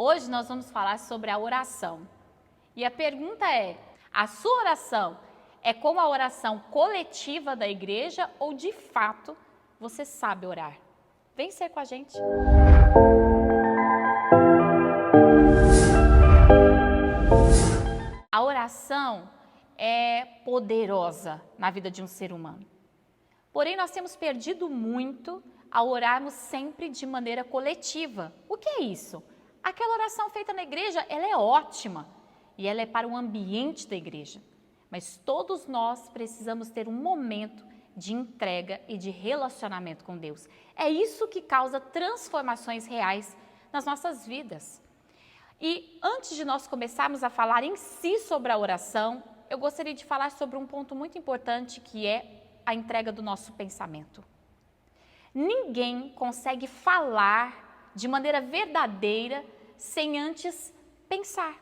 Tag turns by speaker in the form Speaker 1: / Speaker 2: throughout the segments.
Speaker 1: Hoje nós vamos falar sobre a oração. E a pergunta é: a sua oração é como a oração coletiva da igreja ou de fato você sabe orar? Vem ser com a gente. A oração é poderosa na vida de um ser humano. Porém, nós temos perdido muito ao orarmos sempre de maneira coletiva. O que é isso? Aquela oração feita na igreja, ela é ótima e ela é para o ambiente da igreja. Mas todos nós precisamos ter um momento de entrega e de relacionamento com Deus. É isso que causa transformações reais nas nossas vidas. E antes de nós começarmos a falar em si sobre a oração, eu gostaria de falar sobre um ponto muito importante que é a entrega do nosso pensamento. Ninguém consegue falar de maneira verdadeira sem antes pensar.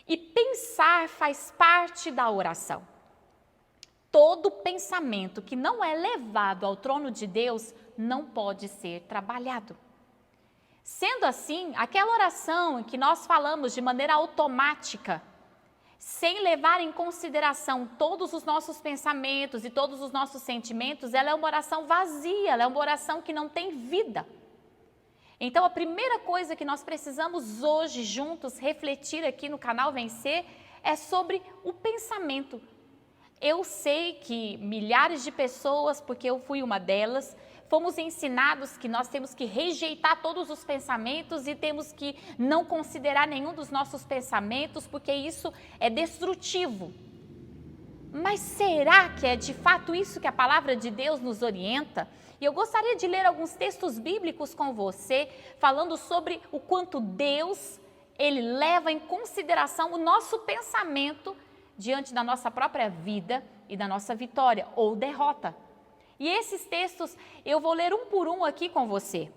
Speaker 1: E pensar faz parte da oração. Todo pensamento que não é levado ao trono de Deus não pode ser trabalhado. Sendo assim, aquela oração em que nós falamos de maneira automática, sem levar em consideração todos os nossos pensamentos e todos os nossos sentimentos, ela é uma oração vazia, ela é uma oração que não tem vida. Então, a primeira coisa que nós precisamos hoje juntos refletir aqui no canal Vencer é sobre o pensamento. Eu sei que milhares de pessoas, porque eu fui uma delas, fomos ensinados que nós temos que rejeitar todos os pensamentos e temos que não considerar nenhum dos nossos pensamentos, porque isso é destrutivo. Mas será que é de fato isso que a palavra de Deus nos orienta? E eu gostaria de ler alguns textos bíblicos com você, falando sobre o quanto Deus, Ele leva em consideração o nosso pensamento diante da nossa própria vida e da nossa vitória ou derrota. E esses textos eu vou ler um por um aqui com você.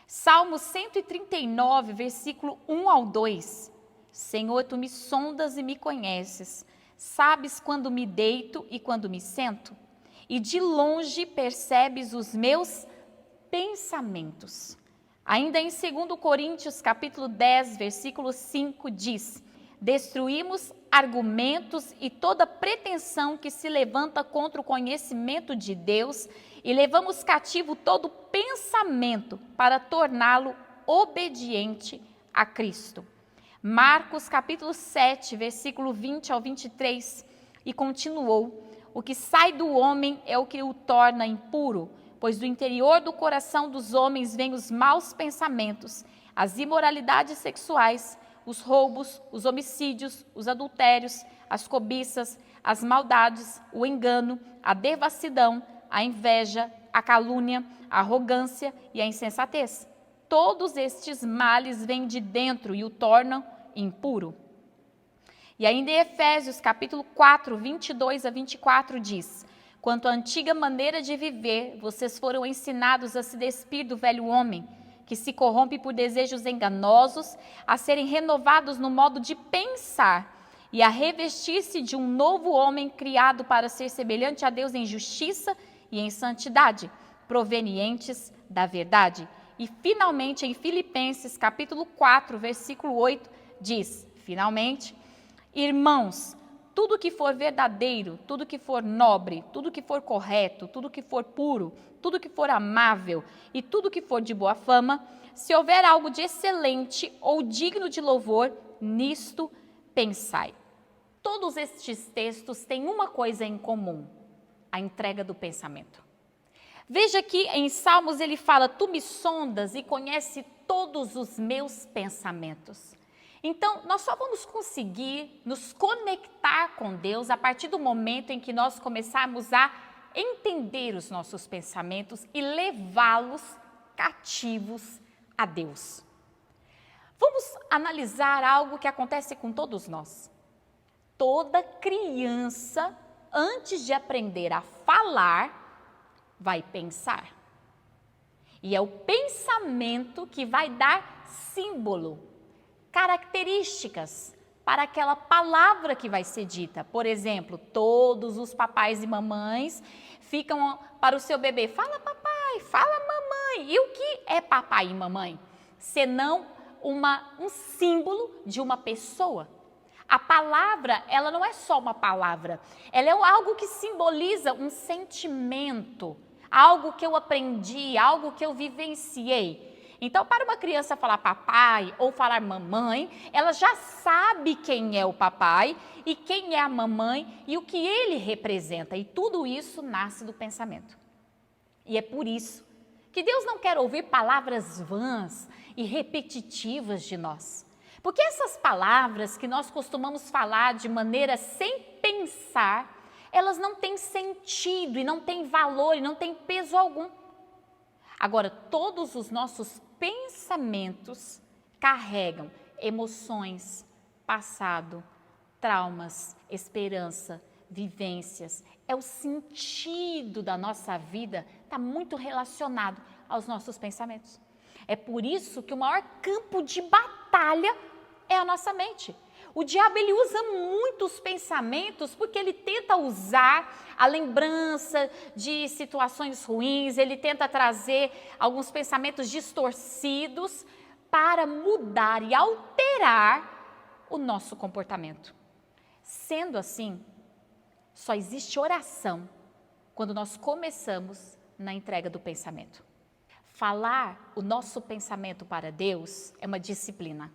Speaker 1: Salmo 139, versículo 1 ao 2. Senhor, Tu me sondas e me conheces. Sabes quando me deito e quando me sento? E de longe percebes os meus pensamentos. Ainda em 2 Coríntios, capítulo 10, versículo 5, diz: destruímos argumentos e toda pretensão que se levanta contra o conhecimento de Deus e levamos cativo todo pensamento para torná-lo obediente a Cristo. Marcos capítulo 7, versículo 20 ao 23, e continuou: o que sai do homem é o que o torna impuro, pois do interior do coração dos homens vêm os maus pensamentos, as imoralidades sexuais, os roubos, os homicídios, os adultérios, as cobiças, as maldades, o engano, a devassidão, a inveja, a calúnia, a arrogância e a insensatez. Todos estes males vêm de dentro e o tornam impuro. E ainda em Efésios, capítulo 4, 22 a 24, diz: quanto à antiga maneira de viver, vocês foram ensinados a se despir do velho homem, que se corrompe por desejos enganosos, a serem renovados no modo de pensar e a revestir-se de um novo homem criado para ser semelhante a Deus em justiça e em santidade, provenientes da verdade. E finalmente em Filipenses capítulo 4, versículo 8, diz: finalmente, irmãos, tudo que for verdadeiro, tudo que for nobre, tudo que for correto, tudo que for puro, tudo que for amável e tudo que for de boa fama, se houver algo de excelente ou digno de louvor, nisto pensai. Todos estes textos têm uma coisa em comum: a entrega do pensamento. Veja que em Salmos ele fala: tu me sondas e conhece todos os meus pensamentos. Então, nós só vamos conseguir nos conectar com Deus a partir do momento em que nós começarmos a entender os nossos pensamentos e levá-los cativos a Deus. Vamos analisar algo que acontece com todos nós. Toda criança, antes de aprender a falar, vai pensar. E é o pensamento que vai dar símbolo, características para aquela palavra que vai ser dita. Por exemplo, todos os papais e mamães ficam para o seu bebê: fala papai, fala mamãe. E o que é papai e mamãe? Senão um símbolo de uma pessoa. A palavra, ela não é só uma palavra, ela é algo que simboliza um sentimento, algo que eu aprendi, algo que eu vivenciei. Então, para uma criança falar papai ou falar mamãe, ela já sabe quem é o papai e quem é a mamãe e o que ele representa. E tudo isso nasce do pensamento. E é por isso que Deus não quer ouvir palavras vãs e repetitivas de nós. Porque essas palavras que nós costumamos falar de maneira sem pensar, elas não têm sentido e não têm valor e não têm peso algum. Agora, todos os nossos pensamentos carregam emoções, passado, traumas, esperança, vivências. É o sentido da nossa vida, está muito relacionado aos nossos pensamentos. É por isso que o maior campo de batalha é a nossa mente. O diabo, ele usa muitos pensamentos porque ele tenta usar a lembrança de situações ruins, ele tenta trazer alguns pensamentos distorcidos para mudar e alterar o nosso comportamento. Sendo assim, só existe oração quando nós começamos na entrega do pensamento. Falar o nosso pensamento para Deus é uma disciplina.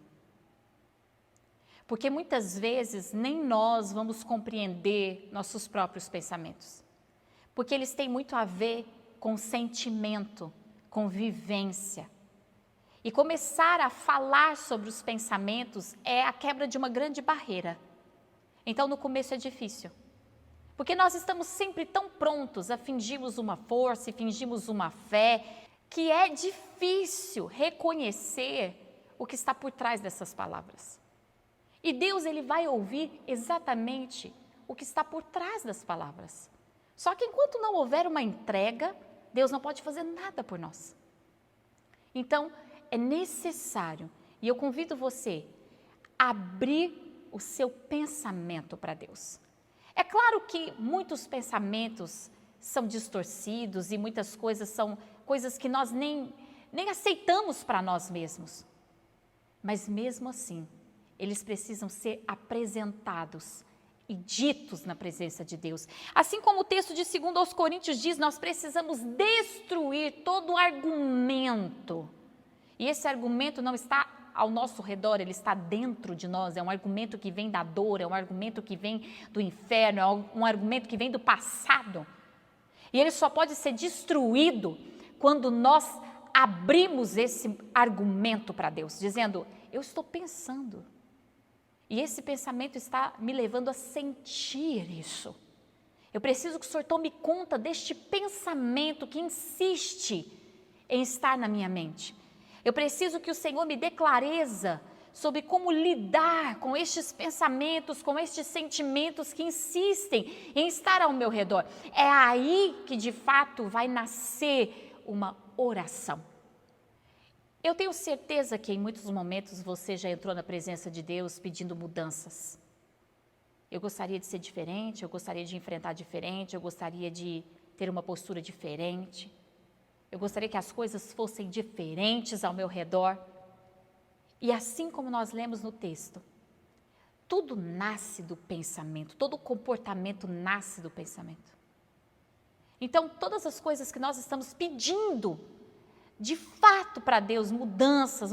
Speaker 1: Porque muitas vezes nem nós vamos compreender nossos próprios pensamentos. Porque eles têm muito a ver com sentimento, com vivência. E começar a falar sobre os pensamentos é a quebra de uma grande barreira. Então, no começo é difícil. Porque nós estamos sempre tão prontos a fingirmos uma força e fingirmos uma fé, que é difícil reconhecer o que está por trás dessas palavras. E Deus, ele vai ouvir exatamente o que está por trás das palavras. Só que enquanto não houver uma entrega, Deus não pode fazer nada por nós. Então, é necessário, e eu convido você a abrir o seu pensamento para Deus. É claro que muitos pensamentos são distorcidos e muitas coisas são coisas que nós nem aceitamos para nós mesmos. Mas mesmo assim, eles precisam ser apresentados e ditos na presença de Deus. Assim como o texto de 2 aos Coríntios diz, nós precisamos destruir todo argumento. E esse argumento não está ao nosso redor, ele está dentro de nós. É um argumento que vem da dor, é um argumento que vem do inferno, é um argumento que vem do passado. E ele só pode ser destruído quando nós abrimos esse argumento para Deus, dizendo, eu estou pensando. E esse pensamento está me levando a sentir isso. Eu preciso que o Senhor tome conta deste pensamento que insiste em estar na minha mente. Eu preciso que o Senhor me dê clareza sobre como lidar com estes pensamentos, com estes sentimentos que insistem em estar ao meu redor. É aí que de fato vai nascer uma oração. Eu tenho certeza que em muitos momentos você já entrou na presença de Deus pedindo mudanças. Eu gostaria de ser diferente, eu gostaria de enfrentar diferente, eu gostaria de ter uma postura diferente. Eu gostaria que as coisas fossem diferentes ao meu redor. E assim como nós lemos no texto, tudo nasce do pensamento, todo comportamento nasce do pensamento. Então, todas as coisas que nós estamos pedindo, de fato para Deus, mudanças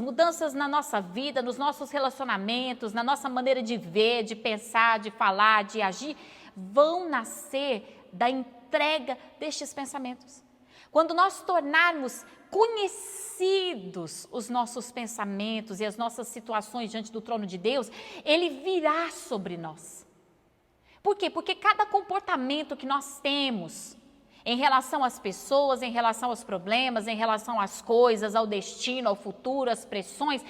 Speaker 1: na nossa vida, nos nossos relacionamentos, na nossa maneira de ver, de pensar, de falar, de agir, vão nascer da entrega destes pensamentos. Quando nós tornarmos conhecidos os nossos pensamentos e as nossas situações diante do trono de Deus, Ele virá sobre nós. Por quê? Porque cada comportamento que nós temos em relação às pessoas, em relação aos problemas, em relação às coisas, ao destino, ao futuro, às pressões,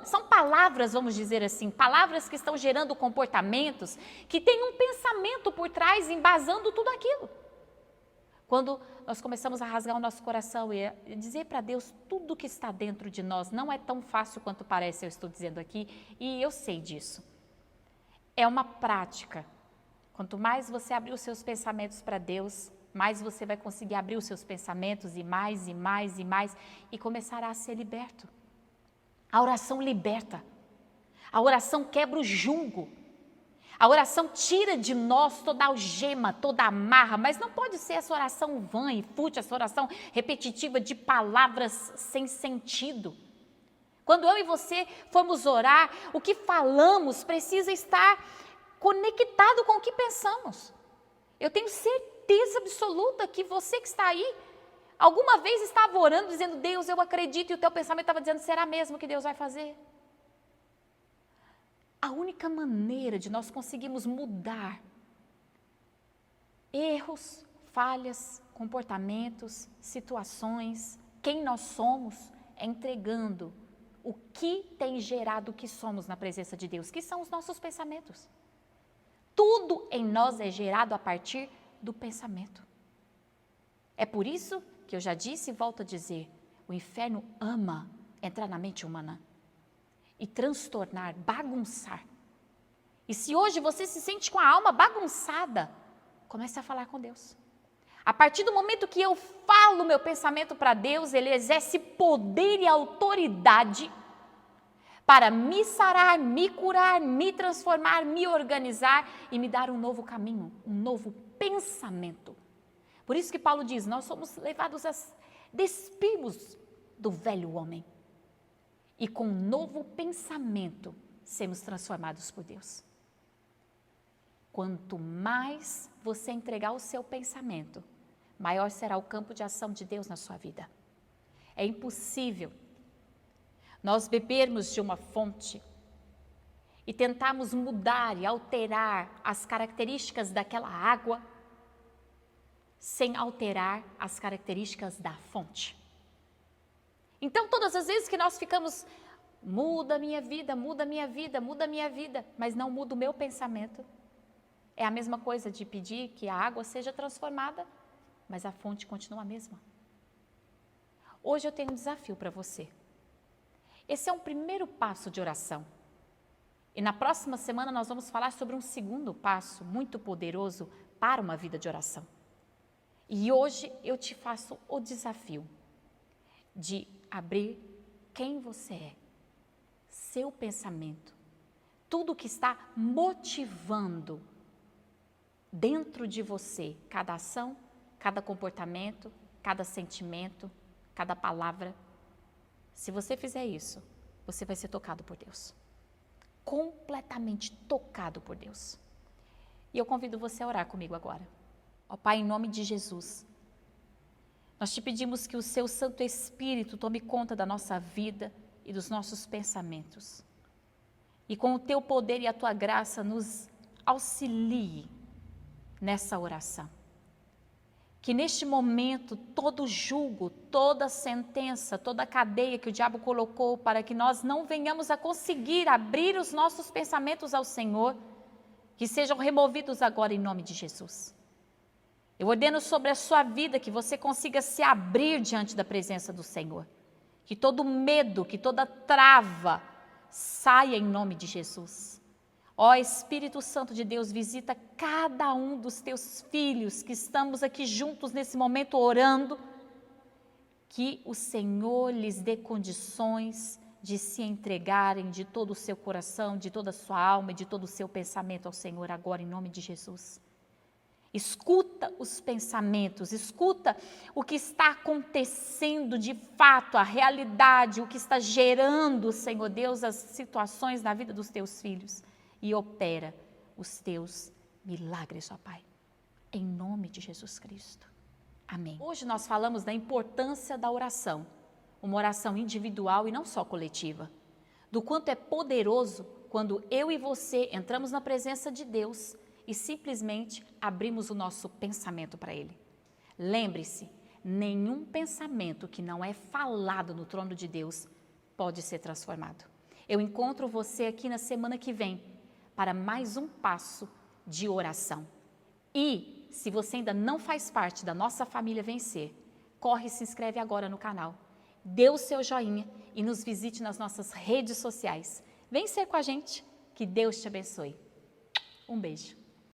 Speaker 1: são palavras, vamos dizer assim, palavras que estão gerando comportamentos que têm um pensamento por trás, embasando tudo aquilo. Quando nós começamos a rasgar o nosso coração e dizer para Deus tudo que está dentro de nós, não é tão fácil quanto parece, eu estou dizendo aqui, e eu sei disso. É uma prática. Quanto mais você abrir os seus pensamentos para Deus, mais você vai conseguir abrir os seus pensamentos e mais, e mais, e mais, e começará a ser liberto. A oração liberta. A oração quebra o jugo. A oração tira de nós toda a algema, toda a amarra, mas não pode ser essa oração vã e fútil, essa oração repetitiva de palavras sem sentido. Quando eu e você formos orar, o que falamos precisa estar conectado com o que pensamos. Eu tenho certeza absoluta que você que está aí, alguma vez estava orando dizendo, Deus, eu acredito, e o teu pensamento estava dizendo, será mesmo que Deus vai fazer? A única maneira de nós conseguirmos mudar erros, falhas, comportamentos, situações, quem nós somos, é entregando o que tem gerado o que somos na presença de Deus, que são os nossos pensamentos. Tudo em nós é gerado a partir do pensamento. É por isso que eu já disse e volto a dizer, o inferno ama entrar na mente humana e transtornar, bagunçar. E se hoje você se sente com a alma bagunçada, comece a falar com Deus. A partir do momento que eu falo meu pensamento para Deus, Ele exerce poder e autoridade para me sarar, me curar, me transformar, me organizar e me dar um novo caminho, um novo pensamento. Por isso que Paulo diz, nós somos levados a despirmos do velho homem e com um novo pensamento sermos transformados por Deus. Quanto mais você entregar o seu pensamento, maior será o campo de ação de Deus na sua vida. É impossível nós bebermos de uma fonte e tentarmos mudar e alterar as características daquela água sem alterar as características da fonte. Então, todas as vezes que nós ficamos, muda a minha vida, muda a minha vida, muda a minha vida, mas não muda o meu pensamento, é a mesma coisa de pedir que a água seja transformada, mas a fonte continua a mesma. Hoje eu tenho um desafio para você. Esse é um primeiro passo de oração. E na próxima semana nós vamos falar sobre um segundo passo muito poderoso para uma vida de oração. E hoje eu te faço o desafio de abrir quem você é, seu pensamento, tudo que está motivando dentro de você, cada ação, cada comportamento, cada sentimento, cada palavra. Se você fizer isso, você vai ser tocado por Deus. Completamente tocado por Deus. E eu convido você a orar comigo agora. Ó Pai, em nome de Jesus, nós te pedimos que o seu Santo Espírito tome conta da nossa vida e dos nossos pensamentos. E com o teu poder e a tua graça nos auxilie nessa oração. Que neste momento todo julgo, toda sentença, toda cadeia que o diabo colocou para que nós não venhamos a conseguir abrir os nossos pensamentos ao Senhor, que sejam removidos agora em nome de Jesus. Eu ordeno sobre a sua vida que você consiga se abrir diante da presença do Senhor. Que todo medo, que toda trava saia em nome de Jesus. Ó Espírito Santo de Deus, visita cada um dos teus filhos que estamos aqui juntos nesse momento orando. Que o Senhor lhes dê condições de se entregarem de todo o seu coração, de toda a sua alma e de todo o seu pensamento ao Senhor agora em nome de Jesus. Escuta os pensamentos, escuta o que está acontecendo de fato, a realidade, o que está gerando, Senhor Deus, as situações na vida dos teus filhos e opera os teus milagres, ó Pai, em nome de Jesus Cristo. Amém. Hoje nós falamos da importância da oração, uma oração individual e não só coletiva, do quanto é poderoso quando eu e você entramos na presença de Deus e simplesmente abrimos o nosso pensamento para Ele. Lembre-se, nenhum pensamento que não é falado no trono de Deus pode ser transformado. Eu encontro você aqui na semana que vem para mais um passo de oração. E, se você ainda não faz parte da nossa família Vencer, corre e se inscreve agora no canal. Dê o seu joinha e nos visite nas nossas redes sociais. Vem ser com a gente, que Deus te abençoe. Um beijo.